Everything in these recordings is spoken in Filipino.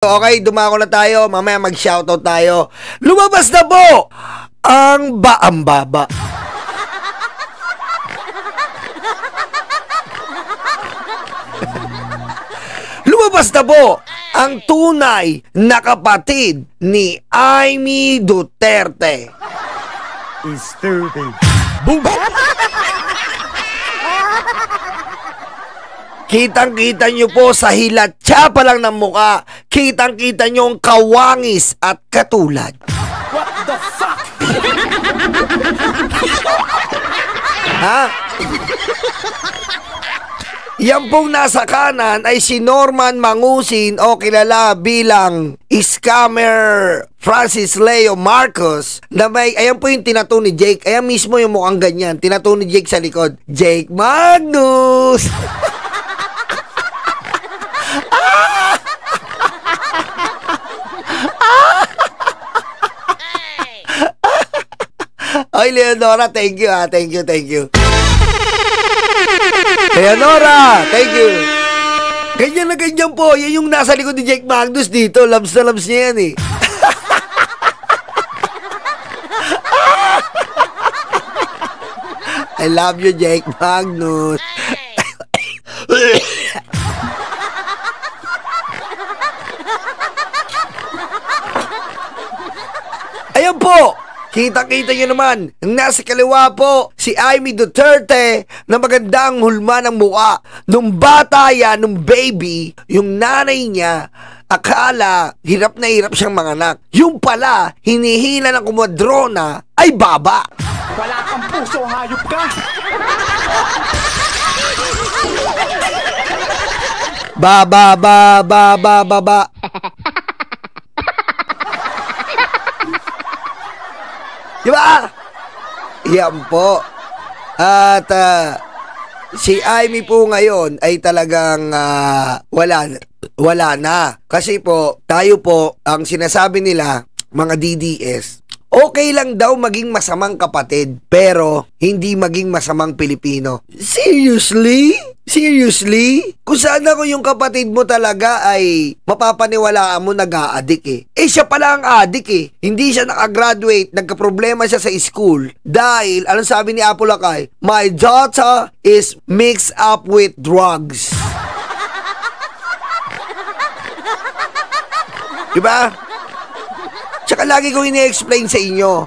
Okay, dumako na tayo. Mamaya mag-shoutout tayo. Lumabas na po ang Baambaba. Lumabas na po ang tunay na kapatid ni Amy Duterte. Stupid. Boom! Kitang-kita nyo po sa hilatsa pa lang ng muka. Kitang-kita nyo ang kawangis at katulad. What the fuck? Ha? Yan pong nasa kanan ay si Norman Mangusin o kilala bilang scammer Francis Leo Marcos na may, ayan po yung tinato ni Jake. Ayan mismo yung mukhang ganyan. Tinato ni Jake sa likod. Jake Magnus! Ay, Leonora, thank you ha. Thank you. Leonora, thank you. Ganyan na ganyan po. Yan yung nasa likod ni Jake Magnus dito. Labs na labs niya yan eh. I love you, Jake Magnus. Ayan po. Kita-kita nyo naman, nasa kaliwa po, si Amy Duterte na magandang hulma ng mukha. Nung bata yan, nung baby, yung nanay niya, akala hirap na hirap siyang manganak. Yung pala, hinihila ng kumadrona ay baba. Wala kang puso, hayop ka! Baba. Diba? Yan po. At si Amy po ngayon ay talagang wala na. Kasi po, tayo po, ang sinasabi nila, mga DDS, okay lang daw maging masamang kapatid, pero hindi maging masamang Pilipino. Seriously? Kung sana ko yung kapatid mo talaga ay mapapaniwalaan mo nag-a-addict eh. Eh siya pala ang addict eh. Hindi siya nakagraduate, nagkaproblema siya sa school. Dahil, anong sabi ni Apo Lakay? My daughter is mixed up with drugs. Diba? Tsaka lagi ko ini-explain sa inyo,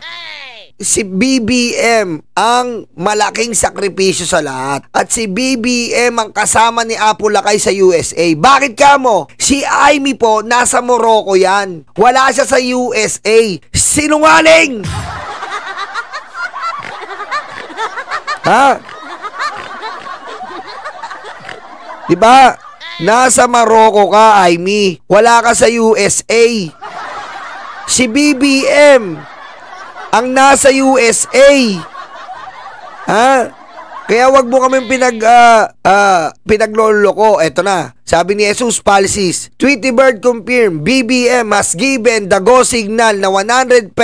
si BBM ang malaking sakripisyo sa lahat. At si BBM ang kasama ni Apo Lakay sa USA. Bakit kamo? Si Amy po, nasa Morocco yan. Wala siya sa USA. Sinungaling! Ha? Diba? Nasa Morocco ka, Amy. Wala ka sa USA. Si BBM ang nasa USA. Ha? Kaya wag mo kaming pinagloloko. Eto na. Sabi ni Jesus Palsis, Tweety Bird confirm, BBM has given the go signal na 100%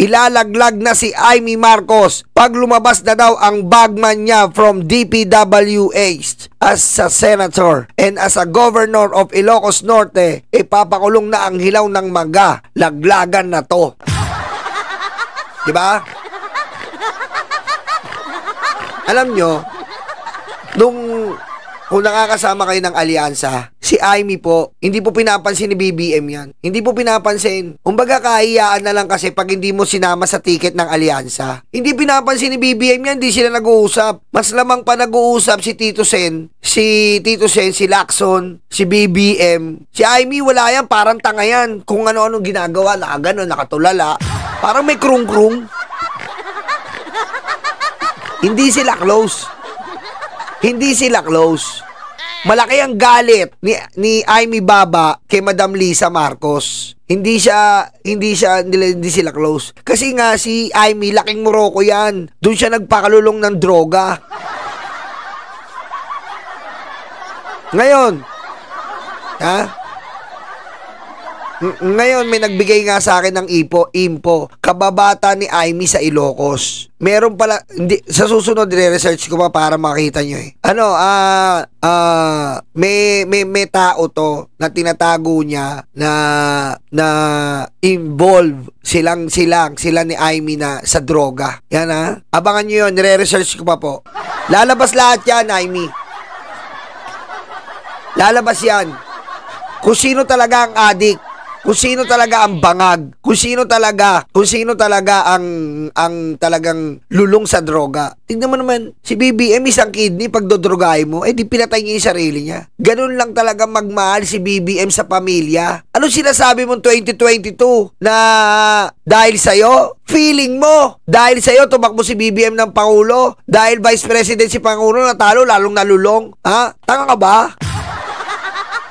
ilalaglag na si Amy Marcos pag lumabas na daw ang bagman niya from DPWH as a senator and as a governor of Ilocos Norte, ipapakulong na ang hilaw ng maga. Laglagan na to. Diba? Alam nyo, kung nakakasama kayo ng alyansa, si Amy po, hindi po pinapansin ni BBM yan. Hindi po pinapansin. Kumbaga kahiyaan na lang kasi pag hindi mo sinama sa ticket ng alyansa. Hindi pinapansin ni BBM yan, hindi sila nag-uusap. Mas lamang pa nag-uusap si Tito Sen, si Lacson, si BBM. Si Amy wala yan, parang tanga yan. Kung ano-ano ginagawa, nakagano, nakatulala. Parang may krung-krung. Hindi sila close. Malaki ang galit ni Amy Baba kay Madam Lisa Marcos. Hindi sila close. Kasi nga si Amy, laking Morocco yan. Doon siya nagpakalulong ng droga. Ngayon, ha? Ngayon, may nagbigay nga sa akin ng info, kababata ni Aimee sa Ilocos. Meron pala, hindi, sa susunod, research ko pa para makita nyo eh. May tao to na tinatago niya na involved sila ni Aimee na sa droga. Yan ha. Abangan nyo yun, research ko pa po. Lalabas lahat yan, Aimee. Lalabas yan. Kung sino talaga ang addict, kung sino talaga ang bangag, kung sino talaga ang talagang lulong sa droga. Tingnan mo naman, si BBM isang kidney, pag dodrogay mo, di pinatay niya yung sarili niya. Ganun lang talaga magmahal si BBM sa pamilya. Ano sinasabi mo 2022 na dahil sa'yo, feeling mo, dahil sa'yo tumakbo si BBM ng Pangulo, dahil Vice President si Pangulo natalo, lalong nalulong? Ha? Tanga ka ba?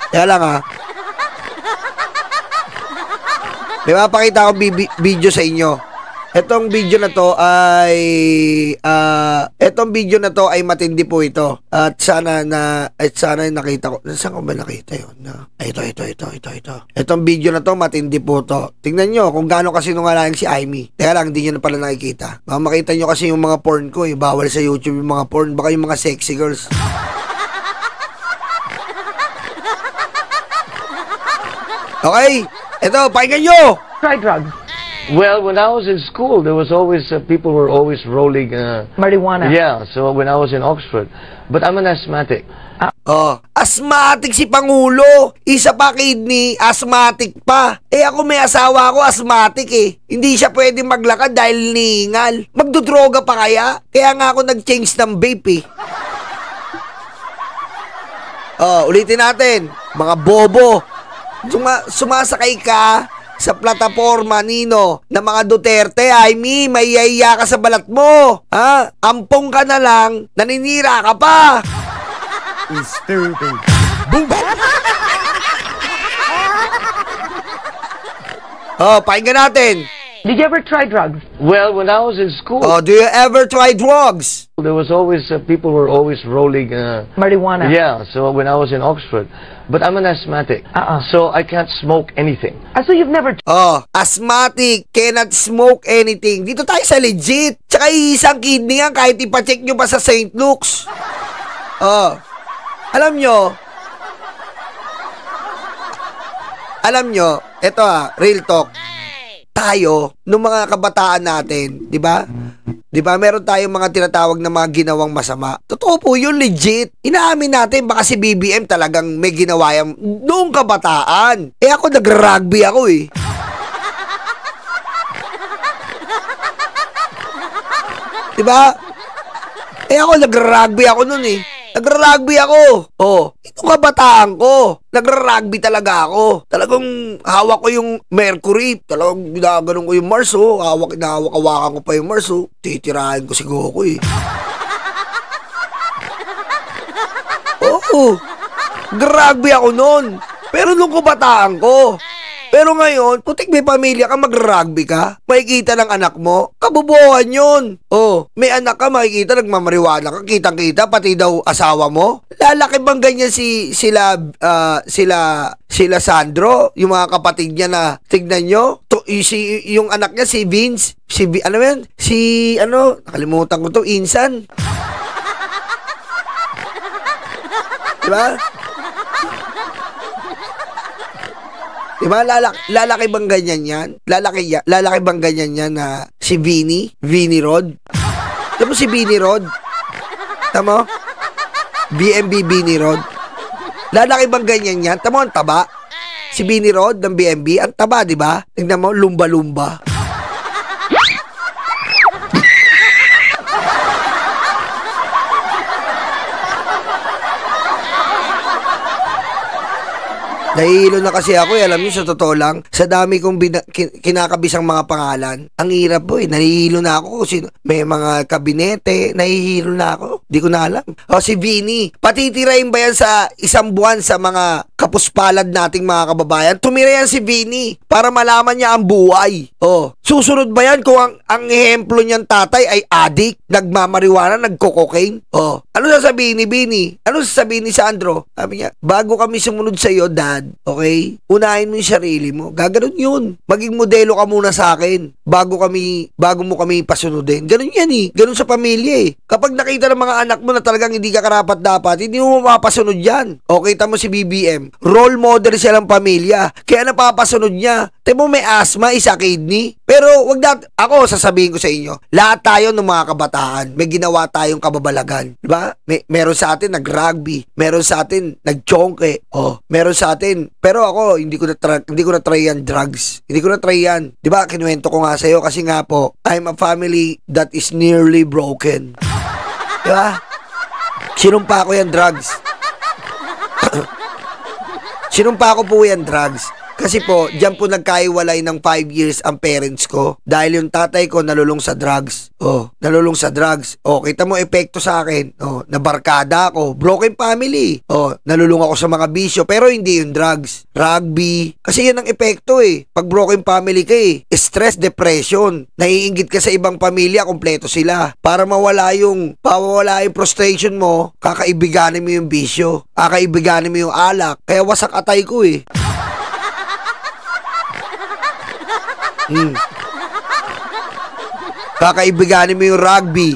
Kaya lang ha. May mapakita akong video sa inyo. Etong video na to ay matindi po ito. At sana nakita ko. Saan ko ba nakita yun? Ito. Etong video na to, matindi po to. Tingnan nyo kung gaano kasi sinungaling si Aimee. Teka lang, hindi nyo na pala nakikita. Baka makita nyo kasi yung mga porn ko eh. Bawal sa YouTube yung mga porn. Baka yung mga sexy girls. Okay, ito, pakinggan nyo! Try drugs. Well, when I was in school, there was always people were always rolling. Marijuana. Yeah, so when I was in Oxford, but I'm an asthmatic. Asthmatic si Pangulo. Isa pa kidney, asthmatic pa. Ako may asawa ako, asthmatic eh. Hindi siya pwede maglakad dahil ningal. Magdodroga pa kaya? Kaya nga ako nag-change ng vape eh. Ulitin natin. Mga bobo. Sumasakay ka sa plataforma nino ng mga Duterte, Aimee, maiyaya ka sa balat mo. Ha? Ampong ka na lang, naninira ka pa. Stupid. Boom! Pakinggan natin. Did you ever try drugs? Well, when I was in school, Do you ever try drugs? there was always people were always rolling. Marijuana. Yeah, so when I was in Oxford, but I'm an asthmatic, so I can't smoke anything. So you've never Asthmatic, cannot smoke anything. Dito tayo sa legit. Tsaka isang kidney yan kahit ipacheck nyo pa sa St. Luke's. Alam nyo, eto real talk. Tayo, nung mga kabataan natin, di ba? Di ba, meron tayong mga tinatawag na mga ginawang masama. Totoo po yun, legit. Inaamin natin, baka si BBM talagang may ginawa yan noong kabataan. Ako, nag-rugby ako eh. Di ba? Ako, nag-rugby ako nun eh. Nag-rugby ako. Itong kabataan ko. Nag-rugby talaga ako. Talagang hawak ko yung Mercury. Talagang ginaganon ko yung Mars, Hawak-hawakan ko pa yung Mars, Titirahin ko si Goku eh. Nag-rugby ako nun. Pero nung kabataan ko. Pero ngayon, putik may pamilya ka, mag-rugby ka, makikita ng anak mo, kabubuhan yun. May anak ka, makikita, nagmamariwana ka, kitang-kita, pati daw asawa mo. Lalaki bang ganyan sila Sandro, yung mga kapatid niya na, tignan nyo, yung anak niya, si Vince, nakalimutan ko to, Insan. Diba? Diba, lalaki bang ganyan yan? Lalaki bang ganyan yan na si Vinny Rod? Tama si Vinny Rod? Tama? BMB Vinny Rod? Lalaki bang ganyan yan? Tama, ang taba? Si Vinny Rod ng BMB, ang taba, diba? Tingnan mo, lumba-lumba. Nahihilo na kasi ako alam niyo sa totoo lang, sa dami kong kinakabisang mga pangalan, ang hirap po nahihilo na ako kasi may mga kabinete, nahihilo na ako, di ko na alam. Si Vinny, patitirain ba yan sa isang buwan sa mga kapuspalad nating mga kababayan? Tumira yan si Vinny, para malaman niya ang buhay. Oh, susunod ba yan kung ang ehemplo niyang tatay ay addict, nagmamariwana, nagko-cocaine? Oh, ano sasabihin ni Bini? Ano sasabihin ni Sandro? Sabi niya, bago kami sumunod sa iyo, Dad, okay? Unahin mo yung sarili mo. Gaganon yun. Maging modelo ka muna sa akin bago mo kami pasunodin. Ganon yan eh. Ganon sa pamilya eh. Kapag nakita ng mga anak mo na talagang hindi ka karapat-dapat, hindi mo mapapasunod yan. O, kita mo si BBM. Role model siya ng pamilya. Kaya napapasunod niya. Temo may asthma, isa kidney. Pero ako sasabihin ko sa inyo, lahat tayo ng mga kabataan, may ginawa tayong kababalagan. Diba? Meron sa atin nag-rugby. Meron sa atin nag-chongke. Oh, meron sa atin. Pero ako, hindi ko na try yan drugs. Hindi ko na try yan. Diba? Kinuwento ko nga sa'yo kasi nga po, I'm a family that is nearly broken. Diba? Sinumpa ko yan drugs. Sinumpa ko po yan drugs. Kasi po, diyan po nagkaiwalay ng 5 years ang parents ko. Dahil yung tatay ko nalulong sa drugs. Oh, nalulong sa drugs. Oh, kita mo epekto sa akin. Oh, nabarkada ako. Broken family. Oh, nalulong ako sa mga bisyo. Pero hindi yung drugs. Rugby. Kasi yan ang epekto eh. Pag broken family ka eh. Stress, depression. Naiinggit ka sa ibang pamilya, kompleto sila. Para mawala yung frustration mo, kakaibiganin mo yung bisyo. Kakaibiganin mo yung alak. Kaya wasak atay ko eh. Kakaibiganin mo yung rugby.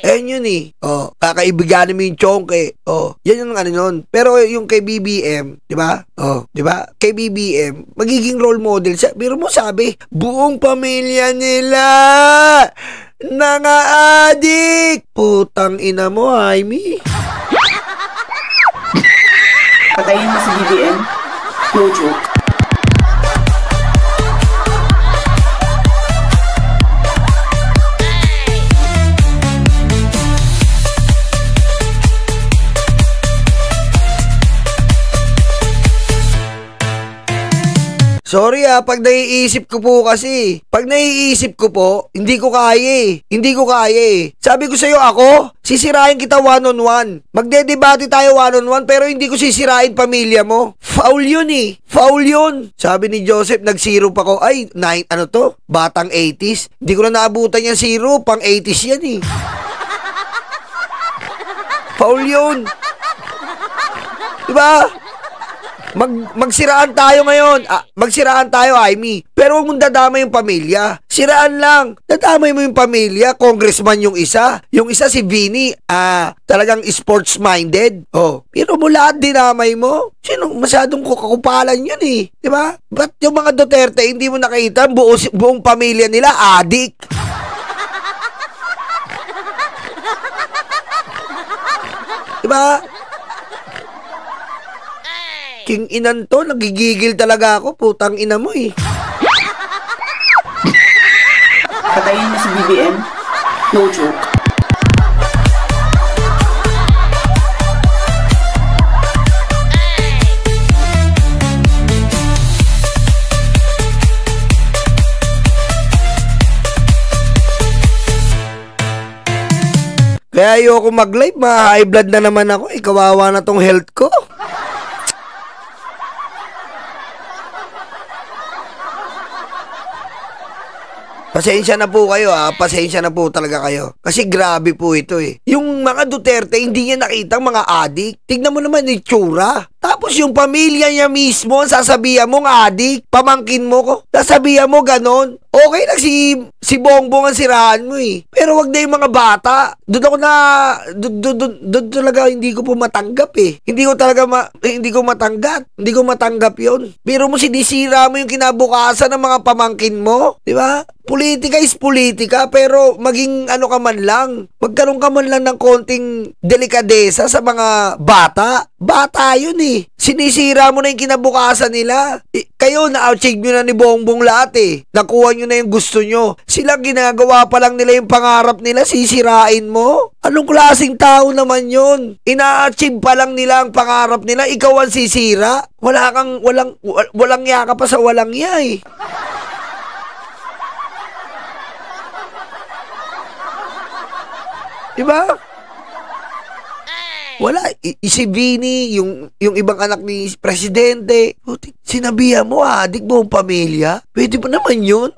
Ayun yun eh. Oh, kakaibiganin mo yung chongke. Oh, yan yung ano nun. Pero yung kay BBM, di ba? Oh, di ba? Kay BBM, magiging role model siya. Pero mo sabi, buong pamilya nila nanga-addict. Putang ina mo, Jaime. Patayin mo si BBM. No joke. Sorry pag naiisip ko po kasi. Pag naiisip ko po, hindi ko kaya eh. Hindi ko kaya eh. Sabi ko sa'yo ako, sisirain kita one-on-one. Magdedebate tayo one-on-one pero hindi ko sisirain pamilya mo. Foul yun eh. Foul yun. Sabi ni Joseph, nag-zero pa ko. Ay, batang 80s. Hindi ko na naabutan yung zero, pang 80s yan eh. Foul yun. Diba? Magsiraan tayo ngayon. Magsiraan tayo, Jaime. Pero huwag mong dadamay yung pamilya. Siraan lang. Dadamay mo yung pamilya. Congressman yung isa. Yung isa si Vinny. Talagang sports-minded. Oh. Pero mo lahat dinamay mo. Sino? Masyadong kakupalan yun eh. Diba? Ba't yung mga Duterte hindi mo nakita? Buong pamilya nila addict. Diba? King inan to, nagigigil talaga ako. Putang ina mo eh. Patayin mo si BBM. No joke. Kaya ayoko mag-live, ma-high blood na naman ako. Kawawa na tong health ko. Pasensya na po kayo pasensya na po talaga kayo. Kasi grabe po ito eh. Yung mga Duterte, hindi niya nakita mga adik. Tignan mo naman yung tsura. Tapos yung pamilya niya mismo, sasabihan mo ng adik, pamangkin mo ko. Sasabihan mo ganon. Okay lang si Bongbong ang sirahan mo eh. Pero wag na yung mga bata. Doon talaga hindi ko po matanggap eh. Hindi ko matanggap yun. Pero mo sinisira mo yung kinabukasan ng mga pamangkin mo. Di ba? Politika is politika, pero maging ano ka man lang. Magkaroon ka man lang ng konting delikadesa sa mga bata. Bata yun eh. Sinisira mo na yung kinabukasan nila. Kayo, na-achieve nyo na ni Bongbong lahat eh. Nakuha nyo na yung gusto nyo. Sila ginagawa pa lang nila yung pangarap nila, sisirain mo? Anong klaseng tao naman yun? Ina-achieve pa lang nila ang pangarap nila, ikaw ang sisira? Walang ya ka pa sa walang ya eh. Diba? Wala. Si Vinny, yung ibang anak ni Presidente. Putik, sinabihan mo, adik mo ang pamilya? Pwede ba naman yun?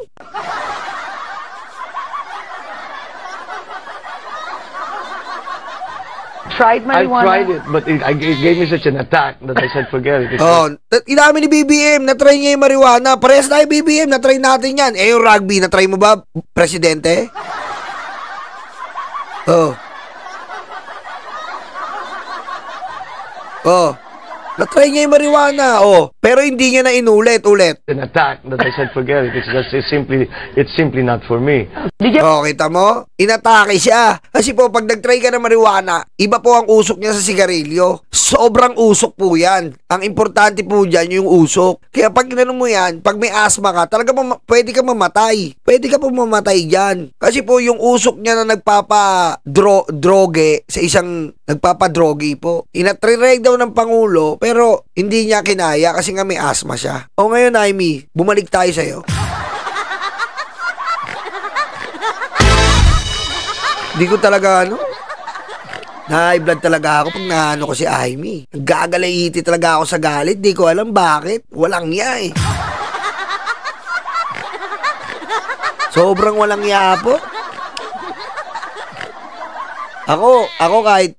Tried I marijuana? tried it, but it gave me such an attack that I said, forget it. Oh, inamin ni BBM, na-try niya yung marijuana. Parehas tayo BBM, na-try natin yan. Eh, yung rugby, na-try mo ba, Presidente? Oh. Oh. Na-try niya yung marijuana. Oh. Pero hindi niya na inulit-ulit. An attack that I said, forget it. It's simply not for me. Oh, kita mo? Inatake siya. Kasi po, pag nag-try ka ng marijuana, iba po ang usok niya sa sigarilyo. Sobrang usok po yan. Ang importante po dyan yung usok. Kaya pag ginanong mo yan, pag may asma ka, talaga pwede ka mamatay. Pwede ka po mamatay dyan. Kasi po, yung usok niya na nagpapadroge sa isang nagpapadroge po. Inatry daw ng Pangulo, pero hindi niya kinaya kasi nga may asma siya. O ngayon, Amy, bumalik tayo sa'yo. Hindi ko talaga, na-high blood talaga ako pag naano ko si Amy. Gagalaiti talaga ako sa galit. Di ko alam bakit. Walang iya eh. Sobrang walang iya po. Ako kahit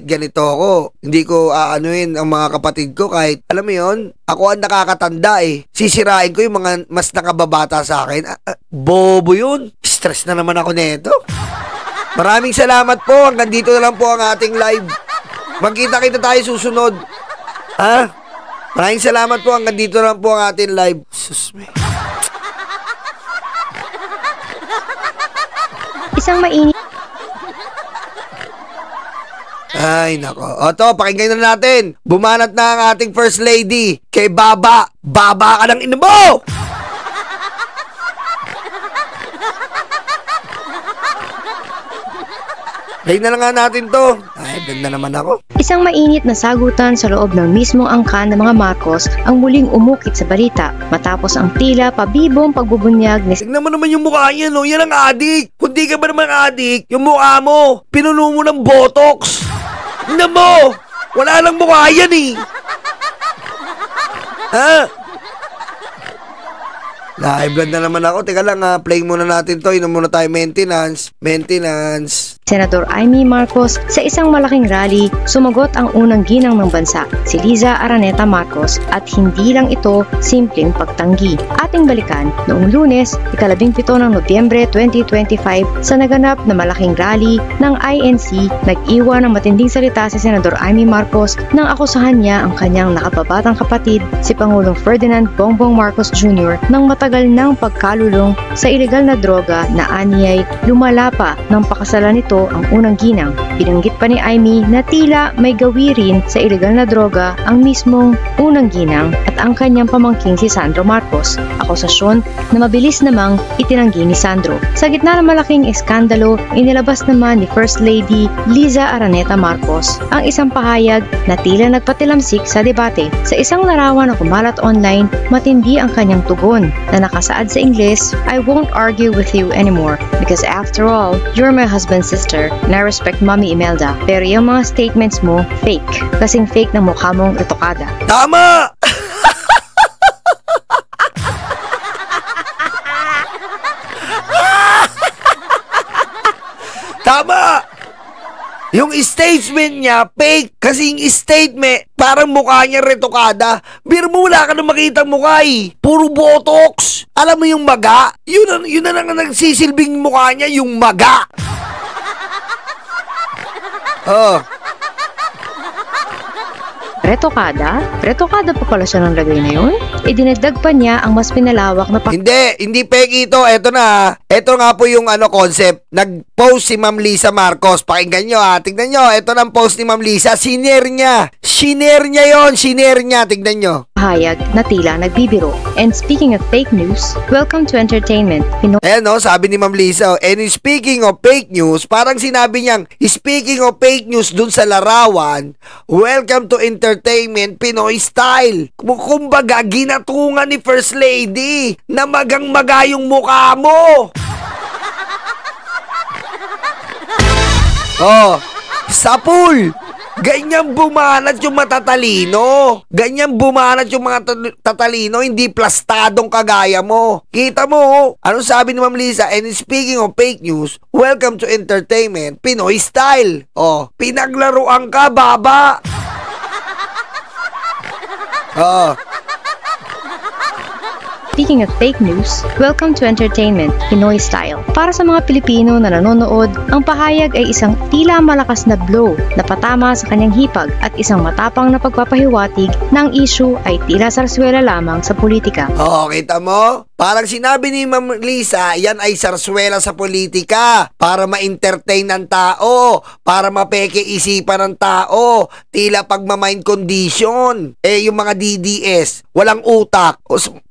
ganito ako, hindi ko aanuin ang mga kapatid ko kahit, alam mo yon, ako ang nakakatanda eh. Sisirain ko yung mga mas nakababata sa akin. Bobo yun. Stress na naman ako neto. Maraming salamat po. Hanggang dito na lang po ang ating live. Magkita-kita tayo susunod. Ha? Maraming salamat po. Hanggang dito na lang po ang ating live. Sus me. Isang mainit. Ay, nako. O to, pakinggan na natin. Bumanat na ang ating First Lady kay Baba. Baba ka ng ina mo! Play na lang nga natin to. Ay, ganda naman ako. Isang mainit na sagutan sa loob ng mismong angkan ng mga Marcos ang muling umukit sa balita matapos ang tila pabibong pagbubunyag ni Tignan mo naman yung mukha niya, no? Yan ang adik. Kung di ka ba naman adik, yung mukha mo, pinuno mo ng botox. Tignan mo! Wala lang mukha yan eh. Ha? Live blood na naman ako. Teka lang play muna natin to. Inom muna tayo maintenance. Senador Amy Marcos sa isang malaking rally, sumagot ang unang ginang ng bansa, si Liza Araneta Marcos, at hindi lang ito simpleng pagtanggi. Ating balikan, noong Lunes, 17 ng Nobyembre 2025, sa naganap na malaking rally ng INC, nag-iwan ng matinding salita si Senador Amy Marcos nang akusahan niya ang kanyang nakababatang kapatid, si Pangulong Ferdinand Bongbong Marcos Jr. ng matagal ng pagkalulong sa ilegal na droga na aniyay lumala pa ng pakasalan nito ang unang ginang. Binanggit pa ni Amy na tila may gawirin sa ilegal na droga ang mismong unang ginang at ang kanyang pamangking si Sandro Marcos, akusasyon na mabilis namang itinanggi ni Sandro. Sa gitna ng malaking eskandalo, inilabas naman ni First Lady Liza Araneta Marcos ang isang pahayag na tila nagpatilamsik sa debate. Sa isang larawan na kumalat online, matindi ang kanyang tugon na nakasaad sa Ingles, "I won't argue with you anymore because after all, you're my husband's sister and I respect Mommy Imelda. Pero yung mga statements mo, fake. Kasing fake ng mukha mong retokada." Tama! Tama! Yung statement niya, fake. Kasi yung statement, parang mukha niya retokada. Biro mo, wala ka na makita mukha eh. Puro botox. Alam mo yung maga? Yun na lang nagsisilbing mukha niya, yung maga. Oh. Retokada? Retokada pa pala siya ng lagay na yun? Idinagdag pa niya ang mas pinalawak na Hindi fake ito. Eto na. Eto nga po yung concept. Nag-post si Ma'am Lisa Marcos. Pakinggan nyo Tignan nyo. Eto na ang post ni Ma'am Lisa. Sinare niya. Sinare niya. Tignan nyo. pahayag na tila nagbibiro. And speaking of fake news, welcome to entertainment. Ayan sabi ni Ma'am Lisa. And speaking of fake news, parang sinabi niyang, speaking of fake news dun sa larawan, welcome to entertainment Pinoy style. Kumbaga, ginatungan ni First Lady na magang-maga yung mukha mo. Sa pool. Ganyan bumanat yung matatalino. Ganyan bumanat yung mga tatalino, hindi plastadong kagaya mo. Kita mo, anong sabi ni Ma'am Liza? And speaking of fake news, welcome to entertainment, Pinoy style. Oh, pinaglaruan ka, baba. Oh. Speaking of fake news, welcome to entertainment, Pinoy style. Para sa mga Pilipino na nanonood, ang pahayag ay isang tila malakas na blow na patama sa kanyang hipag at isang matapang na pagpapahiwatig na ang issue ay tila sarswela lamang sa politika. Oh, kita mo? Parang sinabi ni Ma'am Lisa, yan ay sarswela sa politika para ma-entertain ng tao, para mapeke isipan ng tao, tila pagmamind condition. Yung mga DDS, walang utak,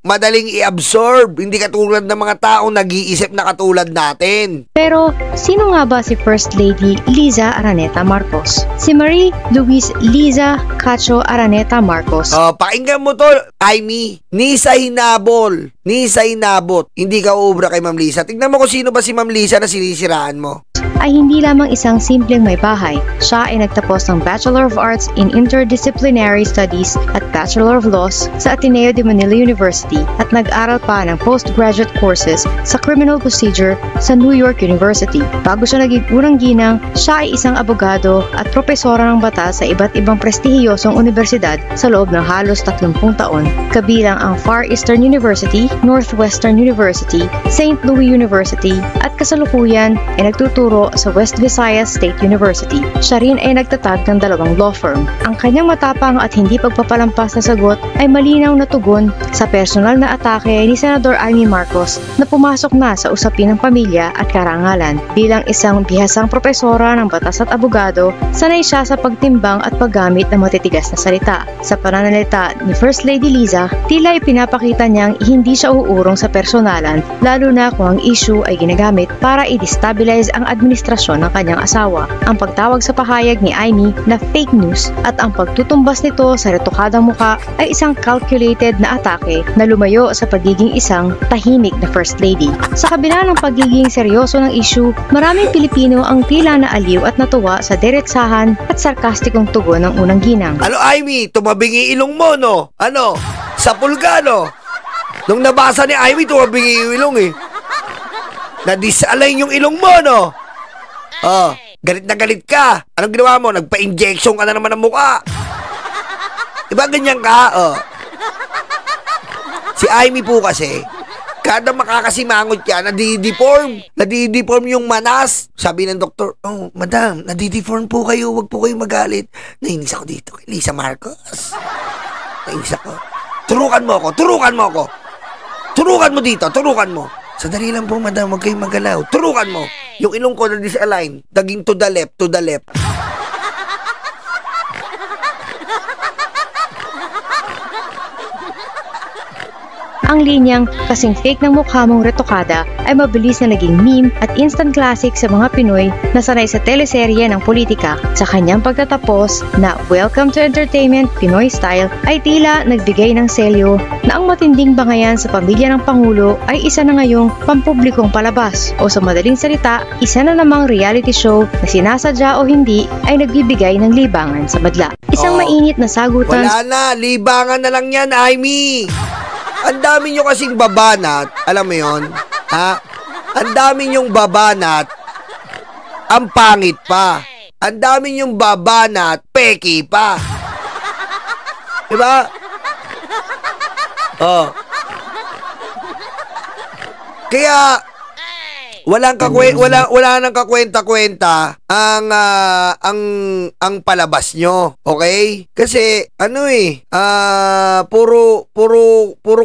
madaling i-absorb, hindi katulad ng mga taong nag-iisip na katulad natin. Pero, sino nga ba si First Lady Liza Araneta Marcos? Si Marie Louise Liza Cacho Araneta Marcos. Pakinggan mo to, Amy. Ni sa hinabol, ni sa inabot. Hindi ka uubra kay Ma'am Lisa. Tignan mo kung sino ba si Ma'am Lisa na sinisiraan mo. Ay hindi lamang isang simpleng may bahay. Siya ay nagtapos ng Bachelor of Arts in Interdisciplinary Studies at Bachelor of Laws sa Ateneo de Manila University at nag-aral pa ng postgraduate courses sa Criminal Procedure sa New York University. Bago siya naging unang ginang, siya ay isang abogado at propesora ng batas sa iba't ibang prestihiyosong universidad sa loob ng halos 30 taon, kabilang ang Far Eastern University, Northwestern University, St. Louis University at kasalukuyan ay nagtuturo sa West Visayas State University. Siya rin ay nagtatag ng 2 law firm. Ang kanyang matapang at hindi pagpapalampas na sagot ay malinaw na tugon sa personal na atake ni Senador Amy Marcos na pumasok na sa usapin ng pamilya at karangalan. Bilang isang bihasang propesora ng batas at abogado, sanay siya sa pagtimbang at paggamit ng matitigas na salita. Sa pananalita ni First Lady Liza, tila ipinapakita niyang hindi siya uurong sa personalan, lalo na kung ang issue ay ginagamit para i-destabilize ang administrasyon ng kanyang asawa. Ang pagtawag sa pahayag ni Amy na fake news at ang pagtutumbas nito sa retokadang muka ay isang calculated na atake na lumayo sa pagiging isang tahimik na First Lady. Sa kabila ng pagiging seryoso ng issue, maraming Pilipino ang tila naaliw at natuwa sa diretsahan at sarkastikong tugon ng unang ginang. Ano, Amy? Tumabingi ilong mo, no? Ano? Sa pulgano? Nung nabasa ni Amy, tumabingi yung ilong eh. Na-disalign yung ilong mo, no? Oh, galit na galit ka. Anong ginawa mo? Nagpa-injection ka na naman ng mukha. Diba ganyan ka? Oh. Si Amy po kasi, kada makakasimangot ka, nadideform yung manas. Sabi ng doktor, oh, madam, nadideform po kayo, wag po kayo magalit. Nainis ako dito kay Liza Marcos. Nainis ako. Turukan mo dito, turukan mo. Sadali lang po, madam, huwag kayong magalaw. Turukan mo. Yung ilong ko na disalign, daging to the left. Ang linyang kasing fake ng mukha mong retokada ay mabilis na naging meme at instant classic sa mga Pinoy na sanay sa teleserye ng politika. Sa kanyang pagtatapos na Welcome to Entertainment Pinoy Style ay tila nagbigay ng selyo na ang matinding bangayan sa pamilya ng Pangulo ay isa na ngayong pampublikong palabas o sa madaling salita, isa na namang reality show na sinasadya o hindi ay nagbibigay ng libangan sa madla. Isang mainit na sagutan. Wala na, libangan na lang yan, Amy. Ang dami nyo kasing babanat, alam mo yon, ha? Ang dami nyong babanat, ang pangit pa. Ang dami nyong babanat, peki pa. Diba? Oh. Kaya, wala nang kakwenta-kwenta ang palabas nyo, okay? Kasi puro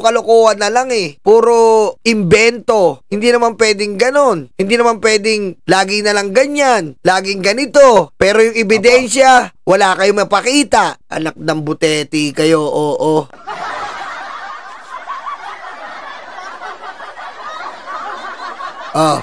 kalokohan na lang eh. Puro invento. Hindi naman pwedeng ganon. Hindi naman pwedeng lagi na lang ganyan, laging ganito. Pero yung ebidensya, wala kayong mapakita. Anak ng buteti kayo, oo. Oh.